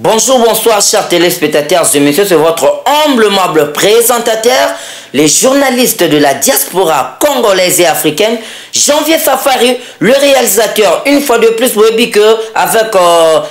Bonjour, bonsoir chers téléspectateurs et messieurs, c'est votre humble présentateur, les journalistes de la diaspora congolaise et africaine, Janvier Safari, le réalisateur, une fois de plus, que avec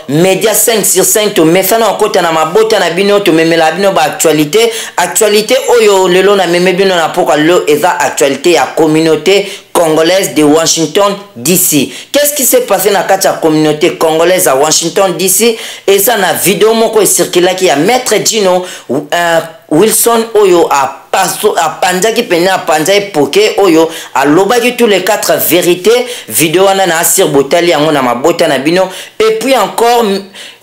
Média 5 sur 5, tu mets ça dans côté na mabota na bino, tu mets la bino actualité, oyo lelo na meme bino na pourquoi le eza actualité à communauté congolaise de Washington DC. Qu'est-ce qui s'est passé dans la communauté congolaise à Washington DC? Et ça, na vidéo moko circulé qui a Maître Gino Wilson Oyo a panzaki pena a panzaki poke Oyo a lobaki tous les 4 vérités. Vidéo na asir botali yango na mabota na bino. Et puis encore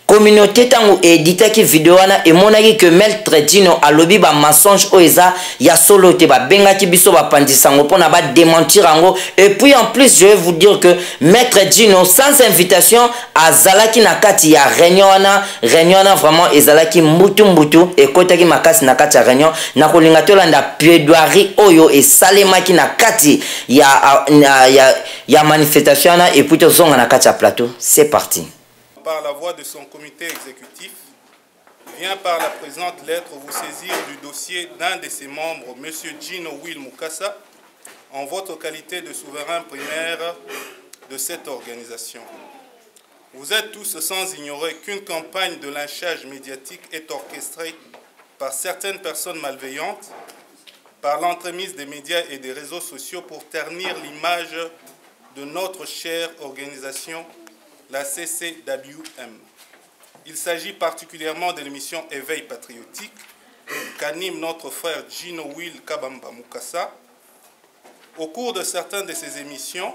communauté tango édité qui vidéo na et monaki que Maître Gino a lobi ba mensonge oeza ya solo te ba benga ki biso ba pandisango pona ba démentir ango. Et puis en plus je vais vous dire que Maître Gino sans invitation a zalaki na kati ya réunion na vraiment ezalaki mbutu et kotaki makasi na kati ya réunion na kolinga to landa plaidoirie oyo et salemaki na kati ya manifestation na et puis to zonga na kati ya plateau. C'est parti. Par la voix de son comité exécutif, vient par la présente lettre vous saisir du dossier d'un de ses membres, M. Gino Will Mukasa, en votre qualité de souverain primaire de cette organisation. Vous êtes tous sans ignorer qu'une campagne de lynchage médiatique est orchestrée par certaines personnes malveillantes, par l'entremise des médias et des réseaux sociaux pour ternir l'image de notre chère organisation, la CCWM. Il s'agit particulièrement de l'émission Éveil patriotique qu'anime notre frère Gino Will Kabamba Mukasa. Au cours de certaines de ces émissions,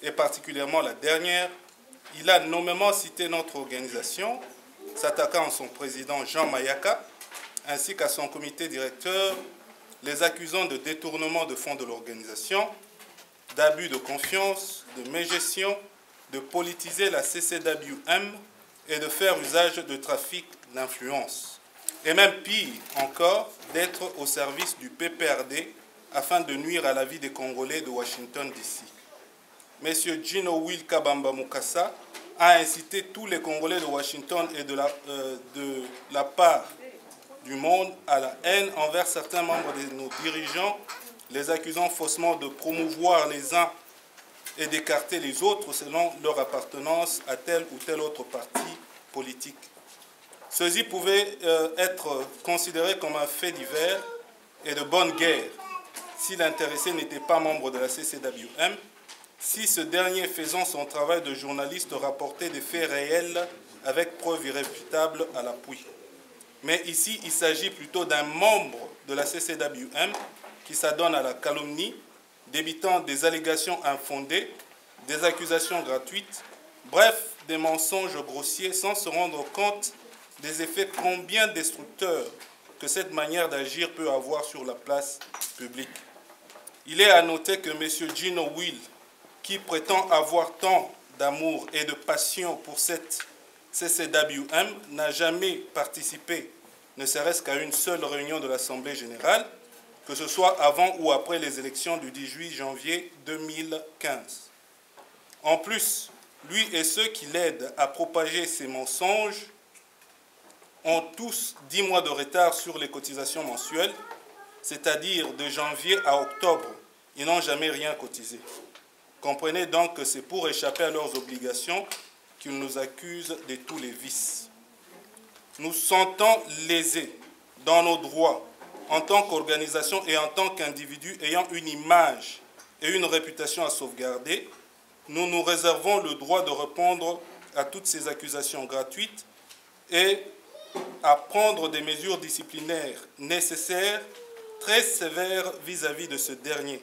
et particulièrement la dernière, il a nommément cité notre organisation, s'attaquant à son président Jean Mayaka, ainsi qu'à son comité directeur, les accusant de détournement de fonds de l'organisation, d'abus de confiance, de mégestion, de politiser la CCWM et de faire usage de trafic d'influence. Et même pire encore, d'être au service du PPRD afin de nuire à la vie des Congolais de Washington DC. Monsieur Gino Will Kabamba Mukasa a incité tous les Congolais de Washington et de la part du monde à la haine envers certains membres de nos dirigeants, les accusant faussement de promouvoir les uns et d'écarter les autres selon leur appartenance à tel ou tel autre parti politique. Ceci pouvait être considéré comme un fait divers et de bonne guerre si l'intéressé n'était pas membre de la CCWM, si ce dernier faisant son travail de journaliste rapportait des faits réels avec preuves irréfutables à l'appui. Mais ici, il s'agit plutôt d'un membre de la CCWM qui s'adonne à la calomnie, débitant des allégations infondées, des accusations gratuites, bref, des mensonges grossiers sans se rendre compte des effets combien destructeurs que cette manière d'agir peut avoir sur la place publique. Il est à noter que M. Gino Will, qui prétend avoir tant d'amour et de passion pour cette CCWM, n'a jamais participé, ne serait-ce qu'à une seule réunion de l'Assemblée générale, que ce soit avant ou après les élections du 18 janvier 2015. En plus, lui et ceux qui l'aident à propager ces mensonges ont tous 10 mois de retard sur les cotisations mensuelles, c'est-à-dire de janvier à octobre, ils n'ont jamais rien cotisé. Comprenez donc que c'est pour échapper à leurs obligations qu'ils nous accusent de tous les vices. Nous sentons lésés dans nos droits, en tant qu'organisation et en tant qu'individu ayant une image et une réputation à sauvegarder, nous nous réservons le droit de répondre à toutes ces accusations gratuites et à prendre des mesures disciplinaires nécessaires, très sévères vis-à-vis de ce dernier,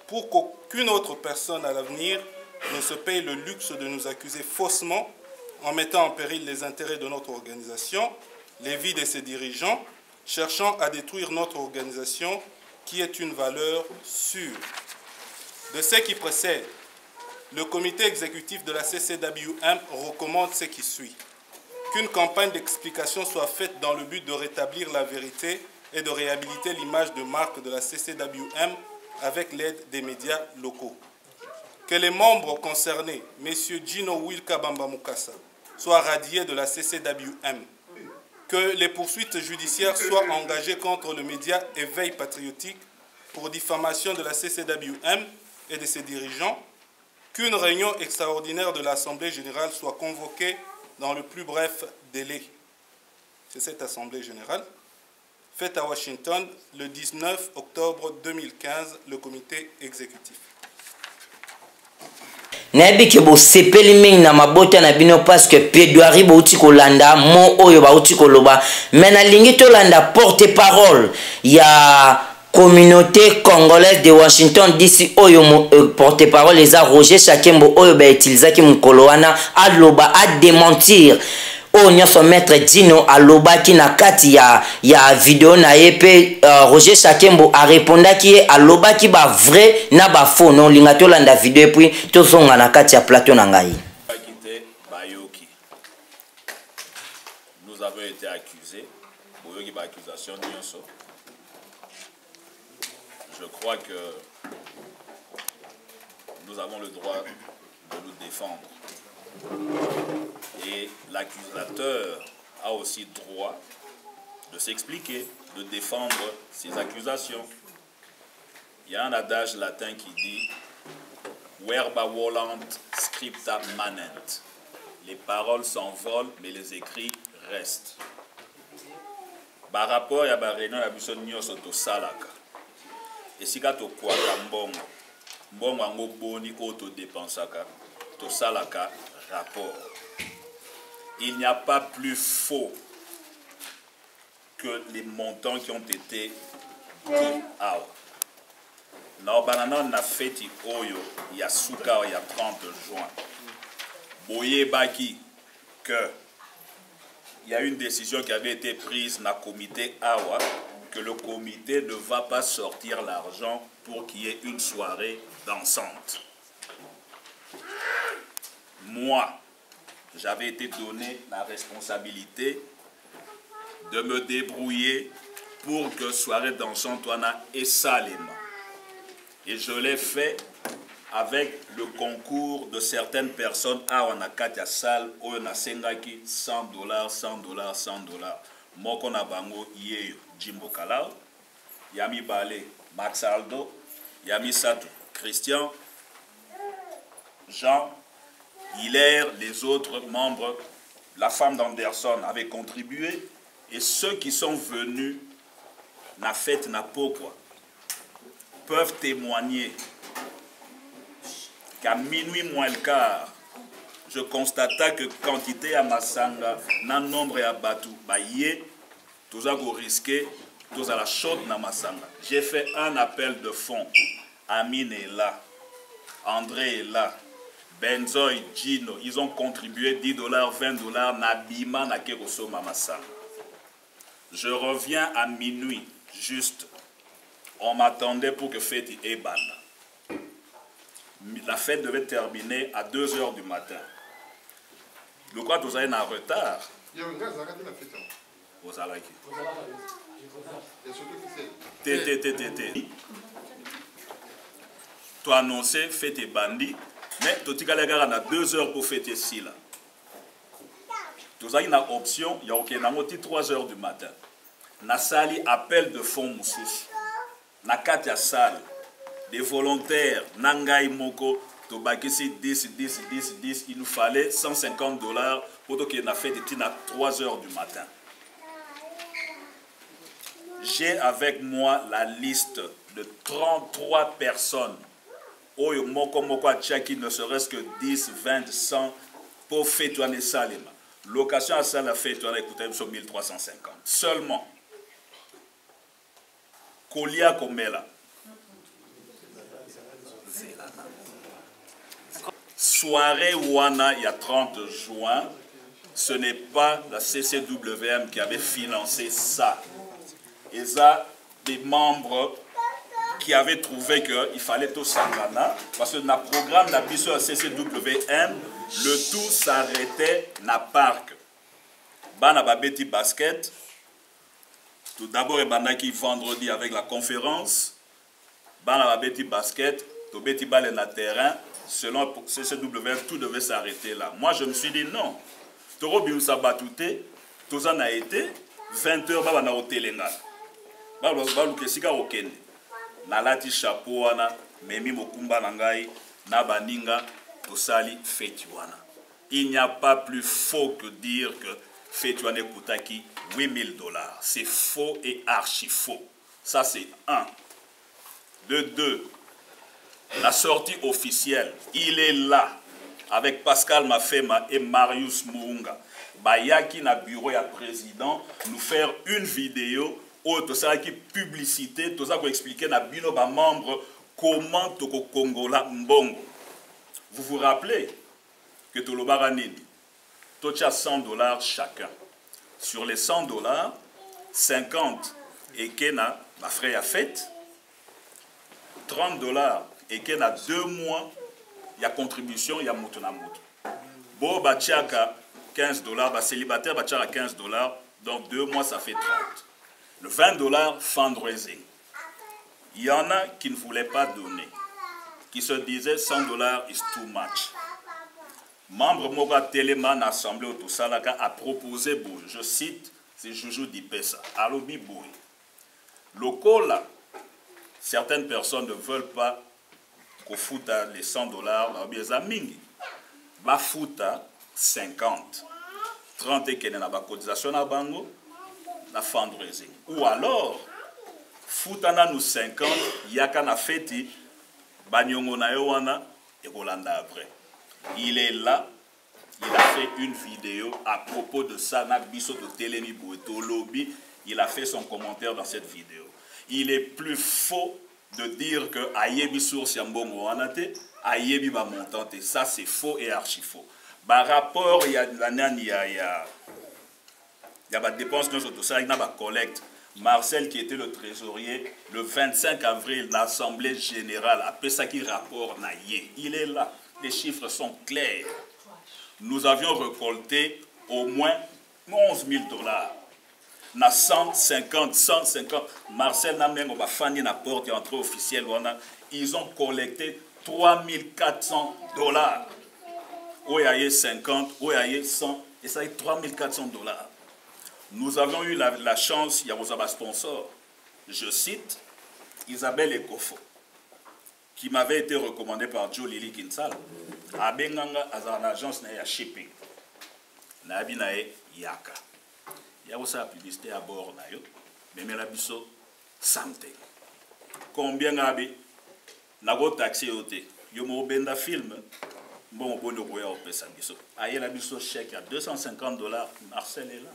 pour qu'aucune autre personne à l'avenir ne se paye le luxe de nous accuser faussement en mettant en péril les intérêts de notre organisation, les vies de ses dirigeants, cherchant à détruire notre organisation qui est une valeur sûre. De ce qui précède, le comité exécutif de la CCWM recommande ce qui suit. Qu'une campagne d'explication soit faite dans le but de rétablir la vérité et de réhabiliter l'image de marque de la CCWM avec l'aide des médias locaux. Que les membres concernés, M. Gino Will Kabamba Mukasa, soit radié de la CCWM. Que les poursuites judiciaires soient engagées contre le média Éveil Patriotique pour diffamation de la CCWM et de ses dirigeants. Qu'une réunion extraordinaire de l'Assemblée générale soit convoquée dans le plus bref délai. C'est cette Assemblée générale, faite à Washington le 19 octobre 2015, le comité exécutif. nayebi ke bosepeli mingi na mabota na bino parce que plaidoirie bauti kolanda mo oyo bauti koloba mais nalingi tolanda porte-parole ya communauté congolaise de Washington DC oyo porte-parole eza Roger Shakembo oyo bautilisaki mokolo wana aloba a démentir oyo nyonso maître Dino alobaki na kati ya video na ye pe Roger Shakembo arépondaki ye alobaki ba vrai na ba faux non linga tolanda video puis tozonga na kati ya plateau na ngai. Nous avons été accusés boyoki ba accusation nyonso. Je crois que nous avons le droit de nous défendre. Et l'accusateur a aussi droit de s'expliquer, de défendre ses accusations. Il y a un adage latin qui dit Verba volant scripta manent. Les paroles s'envolent, mais les écrits restent. Par rapport à la réunion de la mission de Salaka, et si tu quoi mbongo mbongo ngo boni auto dépensaka to salaka rapport. Il n'y a pas plus faux que les montants qui ont été dit. Na banana na feti oyo ya suka ya 30 juin. Boye baki que il y a une décision qui avait été prise dans le comité AWA que le comité ne va pas sortir l'argent pour qu'il y ait une soirée dansante. Moi, j'avais été donné la responsabilité de me débrouiller pour que soirée dansante et Salema. Et je l'ai fait avec le concours de certaines personnes à Wanakatia Salle où on a sengaki $100, $100, $100. Moko na bango yeyo Jimbo Kalao, Yami Balé, Max Aldo, Yami Sato, Christian, Jean, Hilaire, les autres membres, la femme d'Anderson avait contribué et ceux qui sont venus na fête na pokwa peuvent témoigner qu'à minuit moins le quart, je constate que quantité à Masanga, na nombre à Batu, baye, tous à risquer, tous à la chaude na Masanga. J'ai fait un appel de fonds. Amine est là, André est là, Benzoy, Gino, ils ont contribué $10, $20, na Bima, na Keroso, Masanga. Je reviens à minuit, juste. On m'attendait pour que fête Eban. La fête devait terminer à 2 h du matin. Le quoi, vous avez un retard. Vous allez tu as annoncé fête et bandit, mais tu as 2 h pour fêter ici. Tu as une option, il y a 3 h du matin. Na sali appel de fonds moussous. Na katia salle. Des volontaires, Nangai Moko, Tobakisi 10, il nous fallait $150 pour qu'il ait fait des tines à 3 h du matin. J'ai avec moi la liste de 33 personnes. Oyo Moko Moko Tchaki ne serait-ce que 10, 20, 100 pour faire tourner Salema. Location à salle a fait tourner écoutez sur 1350. Seulement. Kolia Komela. Soirée Wana, il y a 30 juin, ce n'est pas la CCWM qui avait financé ça. Et ça, des membres qui avaient trouvé qu'il fallait tout sangana, parce que dans le programme de la CCWM, le tout s'arrêtait dans le parc. Bana Babeti Basket, tout d'abord, il y a vendredi avec la conférence, Bana Babeti Basket, tout Beti Bale na terrain. Selon CCW, tout devait s'arrêter là. Moi, je me suis dit non. Toro bimsa batute, toza na été, 20h, baba na hotelenga. Balu kesika okende. Nalati chapeau wana, memi mokumba nangai, na baninga, tosali feti wana. Il n'y a pas plus faux que dire que feti wana koutaki $8000. C'est faux et archi faux. Ça c'est 1. De 2, la sortie officielle, il est là, avec Pascal Mafema et Marius Mounga. Bayaki na bureau ya président, nous faire une vidéo, où tout ça qui publicité, tout ça pour expliquer na bino ba membre comment toko Congola mbongo. Vous vous rappelez que Tolobara Nini, tocha $100 chacun. Sur les $100, 50 et Kena, ma frère a fait, $30 et Kena 2 mois, il y a contribution, il y a mouton à mouton. Bon, bachaka $15, bah célibataire bachaka $15, donc 2 mois ça fait 30. Le $20 fundraising. Il y en a qui ne voulaient pas donner, qui se disaient $100 is too much. Membre Moga Téléman Assemblée au Toussalaka a proposé, je cite, c'est Joujou Dipesa, Alobi Boui. Local, certaines personnes ne veulent pas qu'on foute les $100, les mingi. Ba fouta 50. 30 et kene na ba cotisation na bango, na fundraising. Ou alors, foutana nous 50, yaka na feti, banyongo na yo wana, et Rolanda après. Il est là, il a fait une vidéo à propos de ça, Nabiso de Télémi Boueto Lobby, il a fait son commentaire dans cette vidéo. Il est plus faux de dire que Ayebi source Yambongo Anate, Ayebi ma montante, ça c'est faux et archi faux. Par rapport, il y a des dépenses que tout ça, il y a des collecte. Marcel qui était le trésorier, le 25 avril, l'Assemblée générale, après ça qui rapport Naye, il est là. Les chiffres sont clairs. Nous avions récolté au moins $11 000. Na 150. Marcel Namengo Bafani na porte entrée officielle. Ils ont collecté $3400. Où il y a 50, où il y a 100, et ça est $3400. Nous avons eu la chance, il y a un sponsor, je cite, Isabelle Ekofo, qui m'avait été recommandé par Joe Lili Kinsal, à Benganga, à une agence de shipping. Nabi nae Yaka. Il y a aussi la publicité à bord, mais il y a something. Combien nabi nago taxi yote, yo mo benda film, bon bon au boya au pesa biso. Aye la biso chèque à $250, Marcel est là.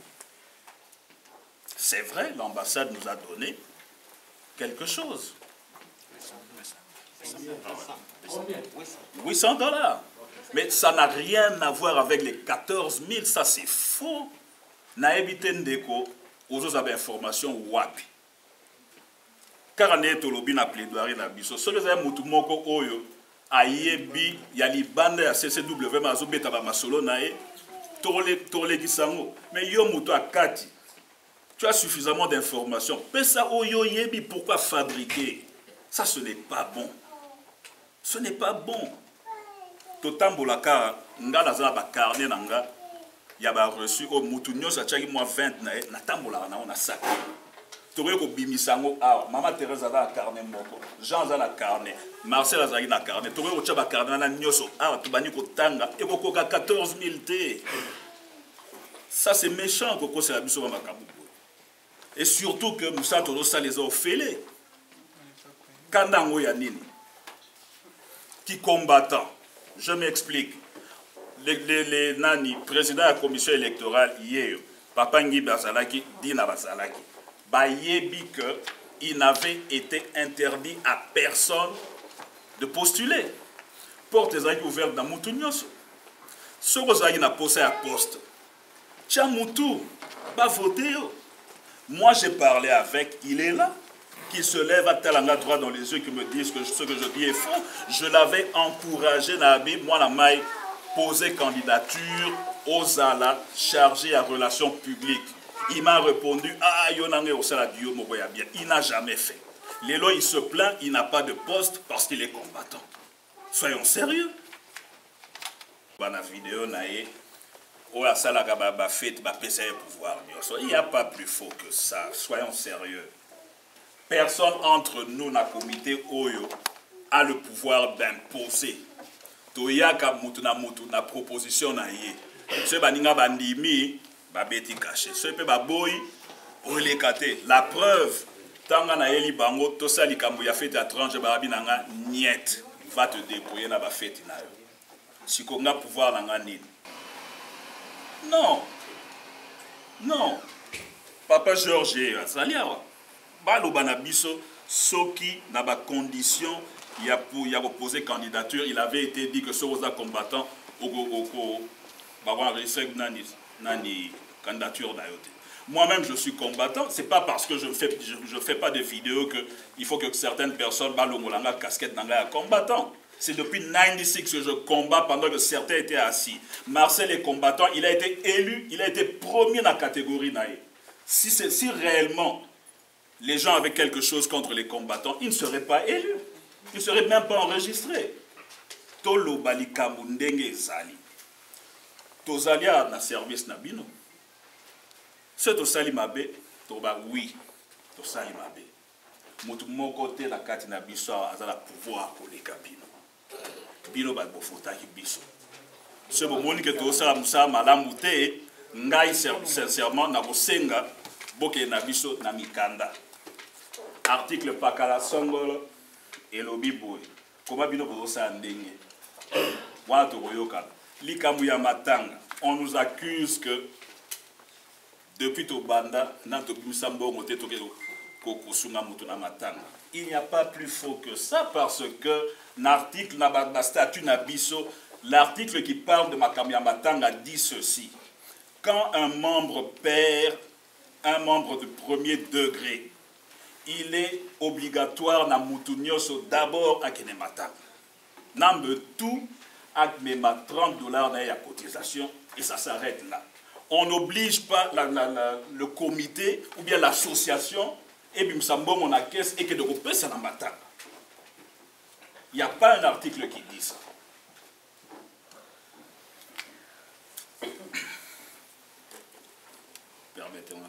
C'est vrai, l'ambassade nous a donné quelque chose. $800. Mais ça n'a rien à voir avec les 14 000, ça c'est faux. Naebite ndeko, aux avez information wapi. Car on est au lobby na plaidoirie na biso. Solo za mutu moko oyo ayebi ya libanda ya CCW mazobeta ba masolo nae tole kisango. Mais yo mutu akati. Tu as suffisamment d'informations. Mais ça oyo yebi pourquoi fabriquer? Ça ce n'est pas bon. Ce n'est pas bon. Totambolaka ngala za ba carnet nanga ya ba reçu au mutu nyosa tchaki moi 20 na tambola na on a sac. Tore ko bimisango ah mama Thérèse a carnet moko, Jean a la carnet, Marcel a na carnet, tore ko tchaba carnet na nyoso ah to bani ko tanga e ko koka 14 000 t. Ça c'est méchant ko c'est la biso ba makabu. Et surtout que nous savons ça les a fêlés. Kandango ya nini qui combattant. Je m'explique. Les nani, président de la commission électorale, hier, Papa Ngi Bazalaki, Dina Bazalaki, Bayebi que il n'avait été interdit à personne de postuler. Porte les aïeux ouvertes dans Moutounyos. Ce que vous avez posé à poste, Tcha Moutou, pas voter. Moi j'ai parlé avec, il est là. Qui se lève à Talanga droit dans les yeux, qui me disent que ce que je dis est faux. Je l'avais encouragé, Nabi, moi la maille, poser candidature aux ALA chargé à relations publiques. Il m'a répondu, ah, Yonangé au Saladio Mogoya bien. Il n'a jamais fait. Lélo, il se plaint, il n'a pas de poste parce qu'il est combattant. Soyons sérieux. Dans la vidéo, ou la salle à fête, pouvoir. Il n'y a pas plus faux que ça. Soyons sérieux. Personne entre nous dans le comité Oyo a le pouvoir d'imposer. Toyaka mutu na proposition na ye. Ce baninga bandimi ba beti caché. Ce pe ba boy olekate. La preuve tanga na yeli bango to sali kambo ya fête à 30 ba binanga niet va te débrouiller na ba fête na yo. Sikonga pouvoir nanga nini. Non. Non. Papa Georges Azaliawa. Baloba na biso soki na ba condition il y a posé candidature, il avait été dit que ce was combattant au candidature d'Ayote. Moi-même je suis combattant, c'est pas parce que je fais pas de vidéos que il faut que certaines personnes balongolanga casquette nanga combattant. C'est depuis 1996 que je combats pendant que certains étaient assis. Marcel est combattant, il a été élu, il a été premier dans la catégorie naïe. Si réellement les gens avaient quelque chose contre les combattants, ils ne seraient pas élus. Ils ne seraient même pas enregistrés. Tolo bali kamundenge zali. Tozalia na service na bino. Ce to sali mabe, to ba oui, to sali mabe. Mutu moko te na kati na biso azala pouvoir koleka bino. Bino ba bofota ki biso. Ce bomoni que to sala musa malamu te, ngai sincèrement na kosenga boke na biso na mikanda. Article pakala songolo et lobi boy. Comment bino bosa ndenge? Wana to boyoka. Likamu ya matanga. On nous accuse que depuis Tobanda, nanto bisambo moté toke kokosunga mutu na matanga. Il n'y a pas plus faux que ça parce que l'article na statut na biso, l'article qui parle de makambo ya matanga dit ceci. Quand un membre perd un membre de premier degré, il est obligatoire na mutunyoso d'abord à kenemata. Nambe tout à mema $30 na ya cotisation et ça s'arrête là. On n'oblige pas le comité ou bien l'association et bimsambo mon a caisse et que de repérer ça na mata. Il n'y a pas un article qui dit ça. Permettez-moi.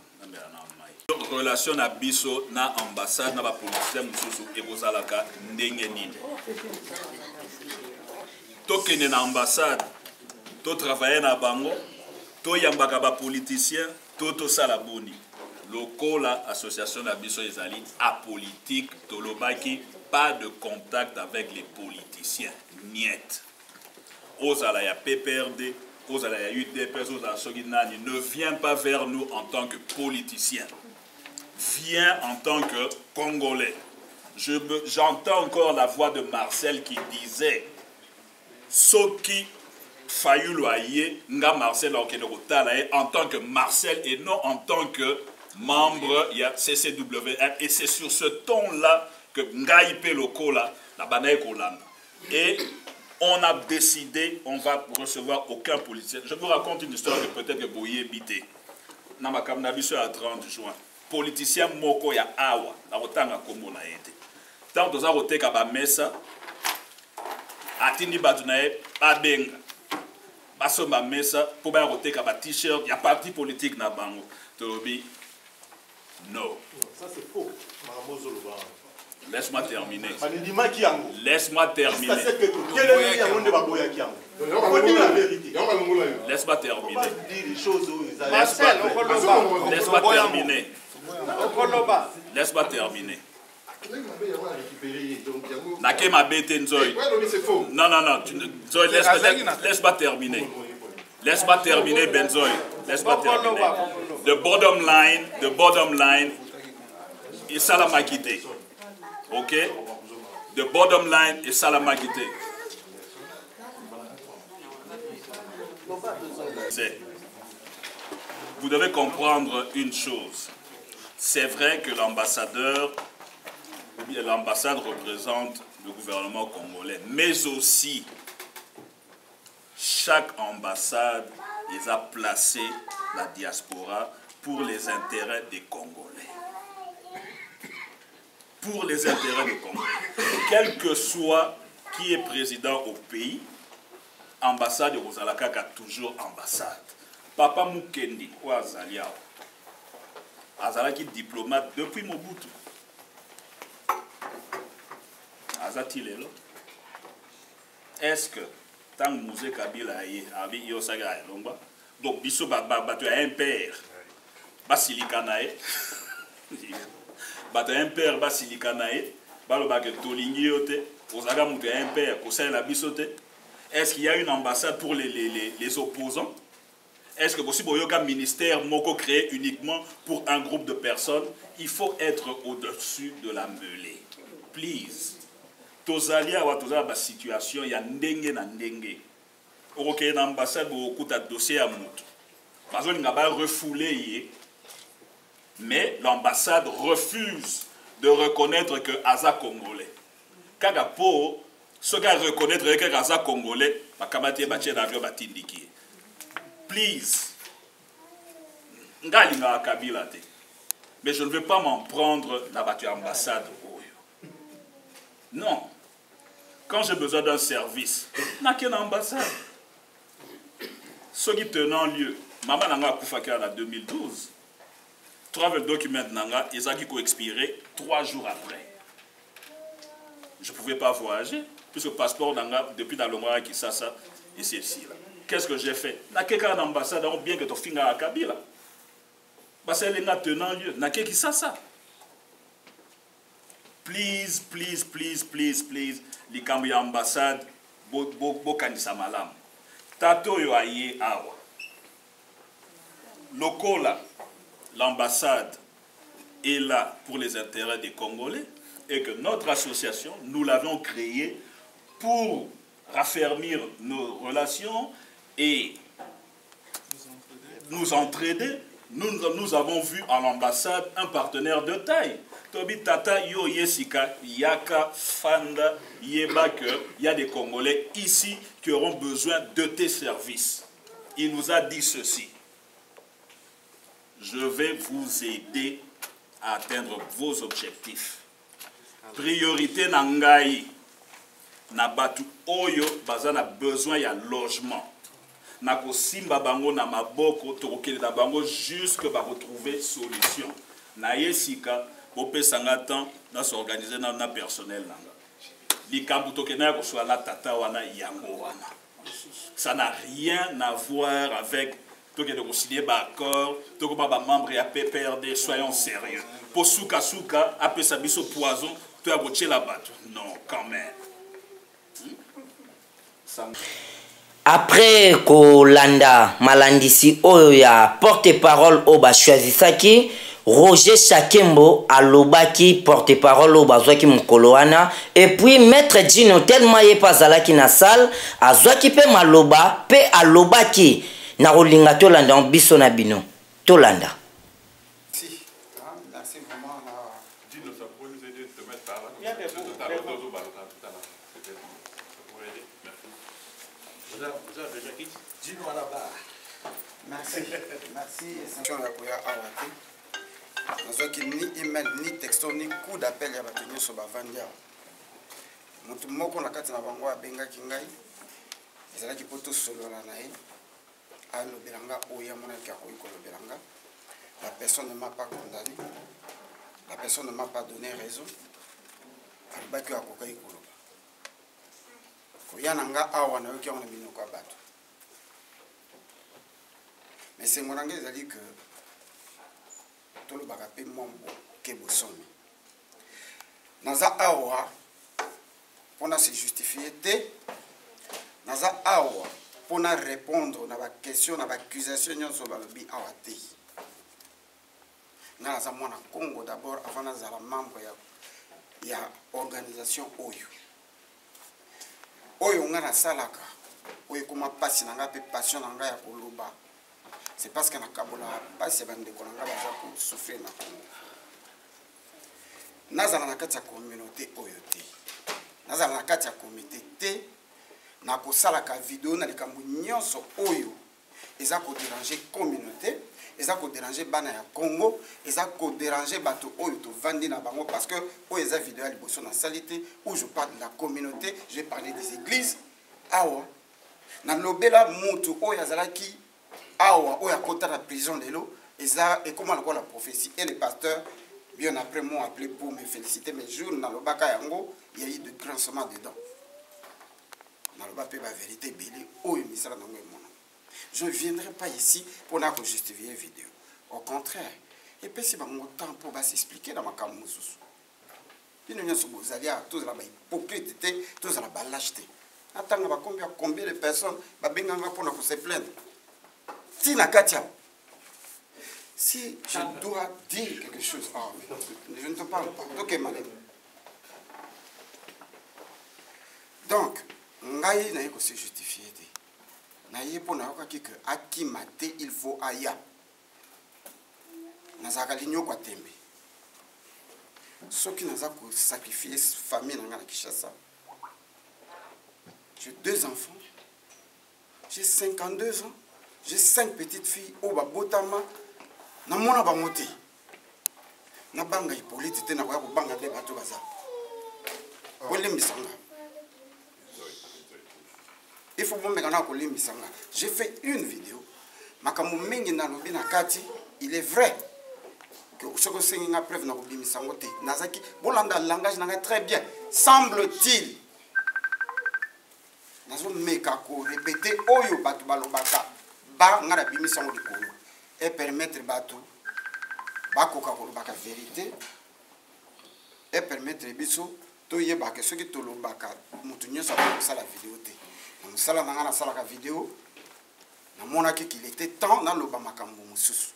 Relation na biso na ambassade na ba politicien mususu ekozalaka ndenge nini. Tokene na ambassade, to travailler na bango, to yambaka ba politicien, to sala boni. Lokola association na biso ezali apolitique, tolobaki pas de contact avec les politiciens. Niet. Ozala ya PPRD, ozala ya UDPS, ozala soki nani, ne viens pas vers nous en tant que politicien. Viens en tant que Congolais. J'entends encore la voix de Marcel qui disait Soki Fayouloye, nga Marcel en tant que Marcel et non en tant que membre il y a CCWR. Et c'est sur ce ton-là que Ngaïpe Lokola, la Banaï Kolanda. Et on a décidé, on va recevoir aucun politicien. Je vous raconte une histoire que peut-être que Boye bité. Namakamnabiso à 30 juin. Politicien moko ya awa na kotanga kombo na yete. Tant toza koteka ba mesa atindi batu na ye babenga. Basomba mesa po ba koteka ba t-shirt ya parti politique na bango. Tolobi no. Ça c'est faux. Laisse-moi terminer. Laisse-moi terminer. Laisse-moi terminer. Laisse-moi terminer. Laisse-moi terminer. Nakema bete Nzoy. Non, non, non. Nzoy, laisse-moi terminer. Laisse-moi terminer, Benzoy. Laisse-moi terminer. The bottom line, is Salamakite. Ok? The bottom line is Salamakite. Vous devez comprendre une chose. C'est vrai que l'ambassadeur, ou bien l'ambassade représente le gouvernement congolais, mais aussi chaque ambassade les a placé la diaspora pour les intérêts des Congolais. Pour les intérêts des Congolais. Quel que soit qui est président au pays, ambassade de Rosalaka a toujours ambassade. Papa Mukendi, ou Azalia, Azala qui est diplomate depuis Mobutu. Azati lelo. Est-ce que tant que Mouzé Kabila a eu Yosaga et Lomba, donc Bisso tu as un père, Basilikanae, tu as un père Basilikanae, Baloba que Tolingi yote, Ozaga Mouté un père, Kosai la Bissote. Est-ce qu'il y a une ambassade pour les opposants? Est-ce que possible qu'il y ait un ministère Moko créé uniquement pour un groupe de personnes? Il faut être au-dessus de la mêlée. Please. Tozalia ou tozalia ba situation ya ndenge na ndenge. Ok, une ambassade ou un dossier à mout. Parce qu'on n'a pas refoulé, mais l'ambassade refuse de reconnaître que Aza Congolais. Kagapo, ce qui reconnaître que Aza Congolais, bakamati bache d'avion batindiki. Please. Ngali na Kabila te. Mais je ne veux pas m'en prendre dans la ambassade. Non. Quand j'ai besoin d'un service, n'a qu'une ambassade. Ce qui tenant lieu, maman n'a pas fait en 2012. Travel document n'a pas expiré 3 jours après. Je ne pouvais pas voyager, puisque le passeport n'a depuis dans le mois qui ça et c'est ici. Qu'est-ce que j'ai fait? N'a qu'une ambassade, bien que tu finis à Kabila. Parce qu'elle est tenant lieu. N'a qu'une ça. Please, please, please, please, please, les Kambi ambassade, bokanisa malam. Tato yo aye awa. Lokola, l'ambassade est là pour les intérêts des Congolais et que notre association, nous l'avons créée pour raffermir nos relations et nous entraider. Nous avons vu à l'ambassade un partenaire de taille. Tobi Tata Yo Yesika, Yaka, Fanda, Yeba, il y a des Congolais ici qui auront besoin de tes services. Il nous a dit ceci. Je vais vous aider à atteindre vos objectifs. Priorité Nangai. Nabatu Oyo, Bazan a besoin de logement. Nako Simba Bango na maboko, Torokele na Bango, jusque va retrouver solution. Na Yesika, Opé Sangatan, na s'organiser na personnel. Likambu Tokena ko soit la tata wana yango wana. Ça n'a rien à voir avec Tokena de concilier accord, Tokoba ba membre ya PPRD, soyons sérieux. Pour Souka Souka, après sa biso poison, tu as goché la batte. Non, quand même. Après Kolanda Malandisi Oya porte-parole Oba Choisisaki, Roger Chakembo Alobaki porte-parole Oba Zwaki Mukoloana, et puis Maître Dino tellement yé pazalaki na salle, Azwaki pe Maloba, pe Alobaki, na rolinga Tolanda en biso na bino. Tolanda. Merci vraiment. Dino, ça pourrait nous aider de te mettre par là. Vous avez déjà quitté Dino à la barre. Merci. Merci. C'est un peu à ni email, ni texto, ni coup d'appel à battre sur Bavandia. Mutu moko na kati na bango abengaki ngai. Ezalaki poto solo la nae. Alo belanga oya mona ki akoyi ko belanga. La personne ne m'a pas condamné. La personne ne m'a pas donné raison. Alibaki akokai ko. Koyananga awa na yoki on bino kwa bato. Mais c'est mon anglais a dit que tout le bagapé mombo ke bosomi. Naza awa on a se justifier té. Naza awa pour répondre na ba question na ba accusation nyonso ba lobi awa té. Naza mwana Congo d'abord avant naza la membre ya organisation oyo. Oyo ngana salaka oyo kuma pasi nanga pe passion nanga ya koloba. C'est parce que na kabola pasi bande ko nanga baza ko souffrir na Congo. Nazala na kati ya communauté oyo te. Nazala na kati ya comité te na ko salaka vidéo na likambo nyonso oyo eza ko déranger communauté, eza ko déranger bana ya Congo, eza ko déranger bato oyo to vandi na bango parce que oyo eza vidéo ya liboso na salité où je parle de la communauté, je vais parler des églises. Awa na lobela mutu oyo azalaki awa oyo akota na prison lelo eza ekoma lokola prophétie et le pasteur bien après m'ont appelé pour me féliciter mais jour na lobaka yango il y a eu de grincements dedans na loba pe ba vérité belé oyo misala nango emona. Je ne viendrai pas ici pour na ko justifier vidéo, au contraire et puis si bango temps pour ba s'expliquer dans makambo mususu bino nyoso bozalia tous la ba hypocrite tous la ba lâcheté. Attends, combien de personnes pour se plaindre. Si je dois dire quelque chose, je ne te parle pas. Ok, madame. Donc, ngai na ko se justifier. Na yepo na ko ki que akimate il faut aya. Na zakali nyoko tembe. Ceux qui nous a sacrifié famille na ngala Kinshasa. J'ai 2 enfants, j'ai 52 ans, j'ai 5 petites filles, au Botama, na mona bamote. Na banga Hippolyte te na ko banga de bato baza. Kolimbisanga. Il faut bomber kana kolimbisanga. J'ai fait une vidéo. Makamu mengi na lobi na kati, il est vrai que ce que c'est une preuve na kolimbisanga te. Nazaki bolanda langage na très bien. Semble-t-il meka ko répéter oyo batu balobaka ba ngara bimisa ngo dikolo et permettre batu ba koka ko lobaka vérité et permettre biso to yeba ke soki to lobaka mutu nyosa ko sala vidéo te na sala ngana sala ka vidéo na mona ke qu'il était temps na loba makambo mususu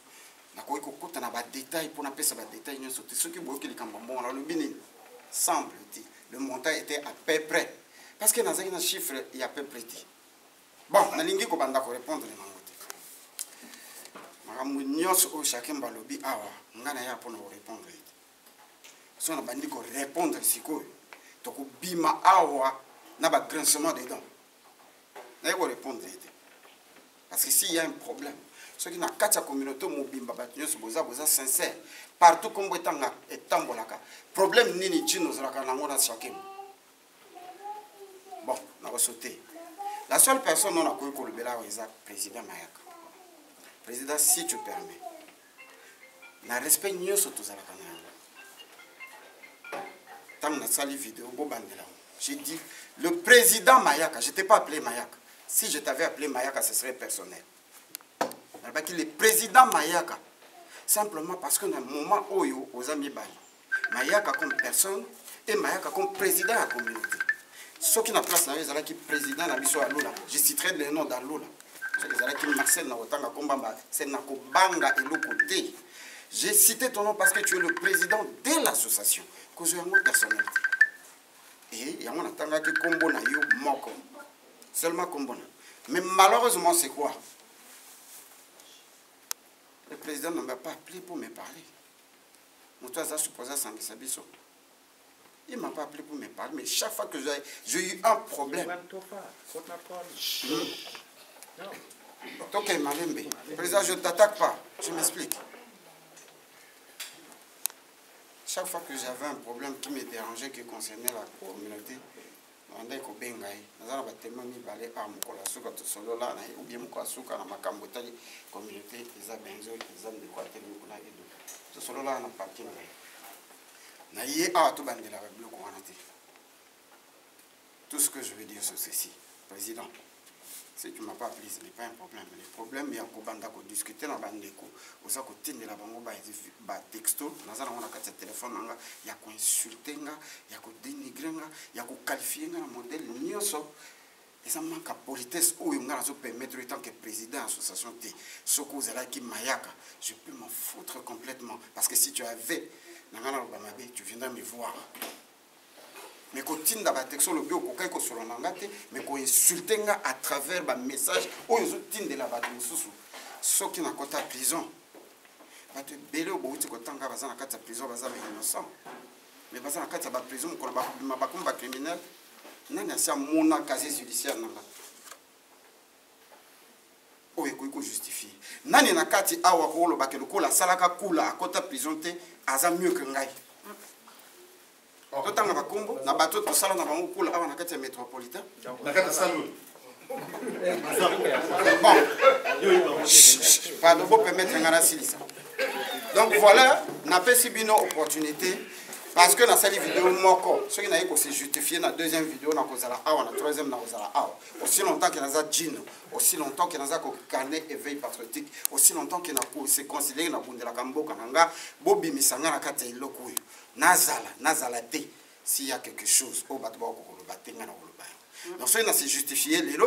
na ko ikuta na ba détail pour na pesa ba détail nyoso te soki boki likambo mbongo na lobini semble-t-il le montant était à peu près. Parce que dans un chiffre, il y a à peu près dit. Bon, on a l'ingi ko banda ko répondre les mangote. Maramu nyos o chacun balobi awa, ngana ya pour nous répondre. Si on a bandi ko répondre siko, to ko bima awa na ba grincement dedans. Na ko répondre. Parce que s'il y a un problème, ceux qui na katia communauté mo bimba ba nyos boza sincère, partout comme etanga etambolaka. Problème nini djino zalaka na ngona chacun. Bon, on va sauter. La seule personne on a connu pour le Bela est le président Mayaka. Président, si tu permets, na respect nous sur tous à la caméra. Tant na sali vidéo, j'ai dit le président Mayaka. Je t'ai pas appelé Mayaka. Si je t'avais appelé Mayaka, ce serait personnel. Le président Mayaka, simplement parce que dans le moment où aux amis Bali, Mayaka comme personne et Mayaka comme président de la communauté. Ceux qui n'ont pas place, qui président de Alola, je citerai le nom d'Alola. Qui Marcel Naotanga Kombamba, c'est Nakobanga et l'Okoté. J'ai cité ton nom parce que tu es le président de l'association. Que j'ai une personnalité. Et il y a un atanga qui Kombona Yo Moko. Seulement Kombona. Mais malheureusement, c'est quoi? Le président ne m'a pas appelé pour me parler. Moi, je supposé à Sangisabiso. Il ne m'a pas appelé pour me parler, mais chaque fois que j'ai eu un problème. Ok, Malembe. Président, je ne t'attaque pas. Je m'explique. Chaque fois que j'avais un problème qui me dérangeait, qui concernait la communauté, on a dit que ou bien communauté, tout ce que je veux dire c'est ceci, président. Si tu ne m'as pas appelé, ce n'est pas un problème. Le problème, il y a que discuter dans le bandeko. Vous savez que tu as texto, il y a téléphone, il y a insulter, il y a dénigrer, il y a qualifier le modèle. Et ça manque à politesse où il y a permettre en tant que président de l'association T. Ce que vous avez qui Mayaka, je peux m'en foutre complètement. Parce que si tu avais, tu viendrais me voir. Mais quand tu as texto le bio ko ko sur l'angate mais ko insulter à travers ba message o yo tinde la bato mususu ceux qui na kota prison ba te belé o bouti ko tanga baza na kata prison baza ba innocent mais baza na kata ba prison ko ba komba criminel nani asia mona casier judiciaire nanga o e ko justifier nani na kati awa ko lo ba ke ko la salaka kula kota prison te aza mieux que ngai. Totanga bakombo na bato to sala na bango kula awa na kati ya métropolitain na kati salon Pardon, vous permettre un silence. Donc voilà, n'a pas si bien opportunité parce que dans cette vidéo moko, ceux qui n'ont pas se justifier dans la deuxième vidéo, dans la troisième, dans la aussi longtemps qu'il y a un djinn, aussi longtemps qu'il y a un carnet éveil patriotique, aussi longtemps qu'il y a se considéré dans la Kambo Kananga, Bobi Misanga na kate iloku, Nazala te, s'il y a quelque chose, au battement au batenga na oloba. Donc ça, il a se justifié. Dans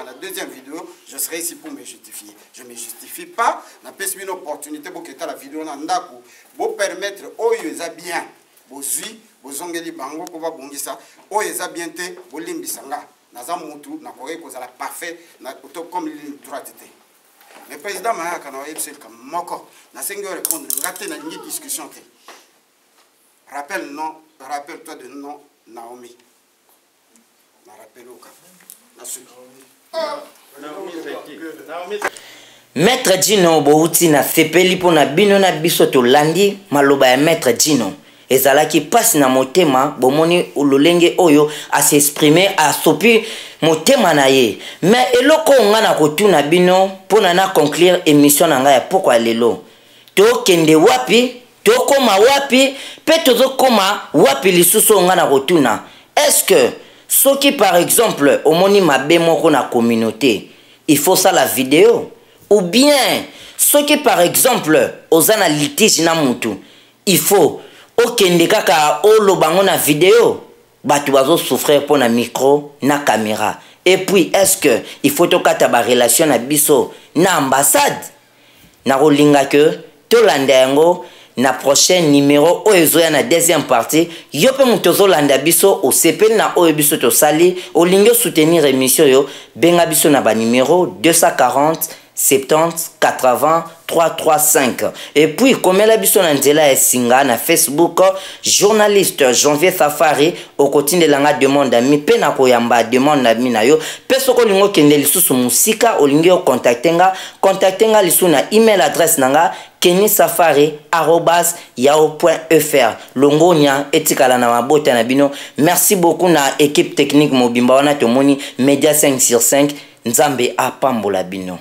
la deuxième vidéo, je serai ici pour me justifier. Je ne me justifie pas. Je n'ai une opportunité pour que la vidéo pour permettre aux gens bien, aux zui, aux ongeli bango, pour voir bon ça, aux gens bien te, aux limbisanga, naza mutu, na koye ko zala parfait, na comme ligne droite. Mais président Maya kana wa yebsel comme moko, na sengi répondre, raté na une discussion te. Rappelle-toi de nom Naomi. Maître Djino bouti na sepeli po na bino na biso to landi maloba ya Maître Djino ezalaki passe na motema bomoni ulolenge oyo a s'exprimer a sopi motema na ye mais eloko nga na kotuna bino pona na conclure émission na nga ya pourquoi lelo to kende wapi to koma wapi pe tozo koma wapi lisusu nga na kotuna est-ce que ce qui par exemple au moni mabe moko na communauté il faut ça la vidéo ou bien ce qui par exemple ozana litige na mutu il faut okende kaka olobango na vidéo batu bazo souffrir pour na micro na caméra et puis est-ce que il faut tokata ba relation na biso na ambassade na rolinga que to landa yango na prochain numéro oezoya na deuxième partie yope mutozo landa biso o sepel na oyo biso to sali o lingo soutenir émission yo benga biso na ba numéro 240 70 80 335 et puis comme la biso na nzela singa na Facebook journaliste Janvier Safari au quotidien de langa demande ami pe na koyamba demande na mina yo pe soko lingo kende lisusu musika o lingo contactenga lisu na email adresse nanga kenisafari@yahoo.fr longonya etikala na mabota na bino. Merci beaucoup na équipe technique mobimba wana tomoni Media 5/5 nzambe apambola bino.